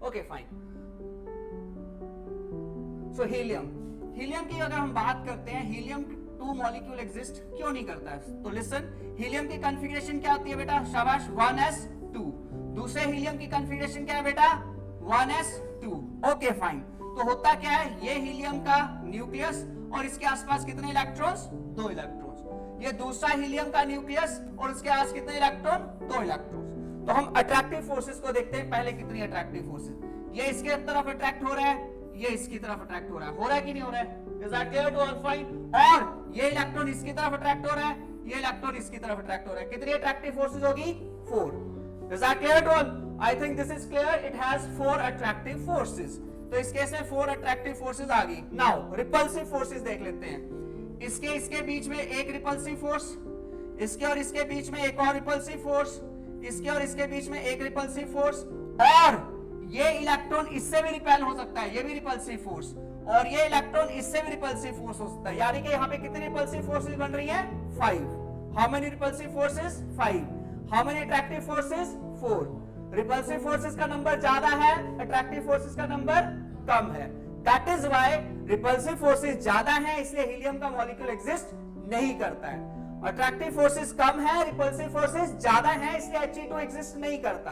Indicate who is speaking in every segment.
Speaker 1: Okay fine. सो helium की अगर हम बात करते हैं, हीलियम 2 मॉलिक्यूल एग्जिस्ट क्यों नहीं करता है? तो लिसन, हीलियम की कॉन्फ़िगरेशन क्या होती है बेटा? शाबाश, 1s2। दूसरे हीलियम की कॉन्फ़िगरेशन क्या है बेटा? 1s2। Okay fine. तो होता क्या है, ये हीलियम का न्यूक्लियस और इसके आसपास कितने इलेक्ट्रॉन्स? 2 इलेक्ट्रॉन्स। ये दूसरा हीलियम का न्यूक्लियस और इसके आसपास कितने इलेक्ट्रॉन? 2 इलेक्ट्रॉन्स। तो हम अट्रैक्टिव फोर्सेस को देखते हैं पहले। कितनी अट्रैक्टिव फोर्सेस? ये इसके तरफ अट्रैक्ट हो रहा है, ये इसकी तरफ अट्रैक्ट हो रहा है कि नहीं हो रहा है? Is that clear to all? Fine. और ये इलेक्ट्रॉन इसकी तरफ अट्रैक्ट हो रहा है, ये इलेक्ट्रॉन इसकी तरफ अट्रैक्ट हो रहा है। कितनी अट्रैक्टिव फोर्सेस होगी? 4. Is that clear to all? I think this is clear. It has 4 attractive forces. तो इस केस में 4 अट्रैक्टिव फोर्सेस आ गई। नाउ रिपल्सिव फोर्सेस देख लेते हैं। इसके बीच में एक रिपल्सिव फोर्स, इसके और इसके बीच में एक और रिपल्सिव फोर्स, इसके और इसके बीच में एक रिपल्सिव फोर्स, और ये इलेक्ट्रॉन इससे भी रिपेल हो सकता है, ये भी रिपल्सिव फोर्स, और ये इलेक्ट्रॉन इससे भी रिपल्सिव फोर्स हो सकता है। यानी कि यहाँ पे कितनी रिपल्सिव फोर्सेस बन रही है? 5। How many repulsive forces? 5। How many attractive forces? 4। Repulsive forces का नंबर ज्यादा है, अट्रैक्टिव फोर्सेस का नंबर कम है। That is why repulsive forces ज्यादा है, इसलिए हीलियम का मॉलिक्यूल एग्जिस्ट नहीं करता है। अट्रैक्टिव फोर्सेस कम है, रिपल्सिव फोर्सेस ज्यादा है, इसलिए He2 एग्जिस्ट नहीं करता।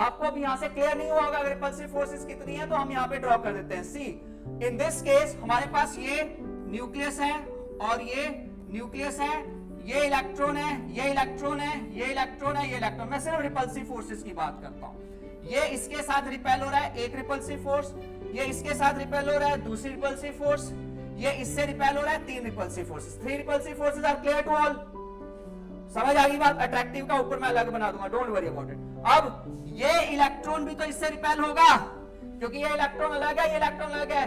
Speaker 1: आपको अब यहां से क्लियर नहीं हुआ अगर रिपल्सिव फोर्सेस कितनी है, तो हम यहां पे ड्रॉ कर देते हैं। सी इन दिस केस हमारे पास ये न्यूक्लियस है और ये न्यूक्लियस है, ये इलेक्ट्रॉन है, ये इलेक्ट्रॉन है, ये इलेक्ट्रॉन है, ये इलेक्ट्रॉन। मैं सिर्फ रिपल्सिव फोर्सेस की बात करता हूं। ये इसके साथ रिपेल हो रहा है, एक रिपल्सिव फोर्स, ये इसके साथ रिपेल हो रहा है, दूसरी रिपल्सिव फोर्स, ये इससे रिपेल हो रहा है, 3 repulsive forces. 3 repulsive forces are clear to all? समझ आ गई बात? अट्रैक्टिव का ऊपर मैं अलग बना दूंगा, डोंट वरी अबाउट इट। अब ये इलेक्ट्रॉन भी तो इससे रिपेल होगा, क्योंकि ये इलेक्ट्रॉन अलग है, ये इलेक्ट्रॉन अलग है।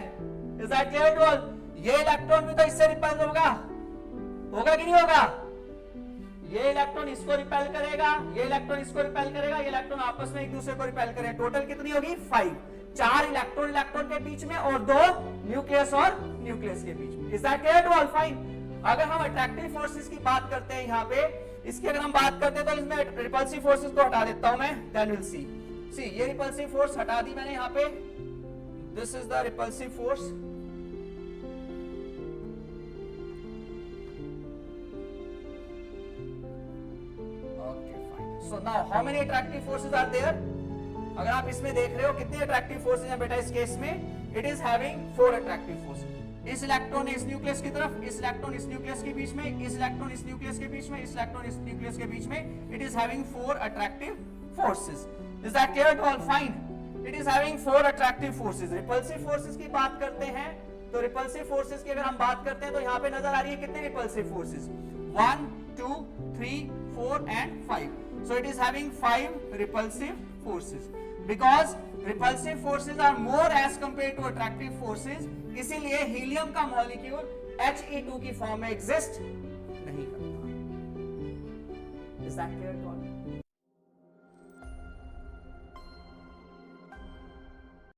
Speaker 1: Is that clear to all? ये इलेक्ट्रॉन भी तो इससे रिपेल होगा कि नहीं होगा? ये इलेक्ट्रॉन इसको रिपेल करेगा, ये इलेक्ट्रॉन इसको रिपेल करेगा, ये इलेक्ट्रॉन आपस में एक दूसरे को रिपेल करेगा। टोटल कितनी होगी? 5। 4 इलेक्ट्रॉन इलेक्ट्रॉन के बीच में और 2 न्यूक्लियस और न्यूक्लियस के बीच में। Is that clear to all? Fine. अगर हम अट्रैक्टिव फोर्सेस की बात करते हैं यहाँ पे, इसकी अगर हम बात करते हैं तो इसमें रिपल्सिव फोर्सेस को हटा देता हूं मैं, देन विल सी। ये रिपल्सिव फोर्स हटा दी मैंने यहाँ पे। This is the repulsive force. Okay fine. So now how many attractive forces are there? अगर आप इसमें देख रहे हो कितनी अट्रैक्टिव फोर्सेस हैं बेटा इस केस में? It is having 4 attractive forces. इस इलेक्ट्रॉन इस न्यूक्लियस की तरफ, इस इलेक्ट्रॉन इस न्यूक्लियस के बीच में, इस इलेक्ट्रॉन इस न्यूक्लियस के बीच में, इस इलेक्ट्रॉन इस न्यूक्लियस के बीच में। It is having 4 attractive forces. Is that clear to all? Fine. It is having 4 attractive forces. Repulsive forces की बात करते हैं तो रिपल्सिव फोर्सेस की अगर हम बात करते हैं तो यहाँ पे नजर आ रही है कितनी repulsive forces? 1 2 3 4 and 5। So it is having 5 repulsive forces. Because repulsive forces are more as compare to attractive forces, इसीलिए हीलियम का मॉलिक्यूल He2 की फॉर्म में एग्जिस्ट नहीं करता। Is that clear to all?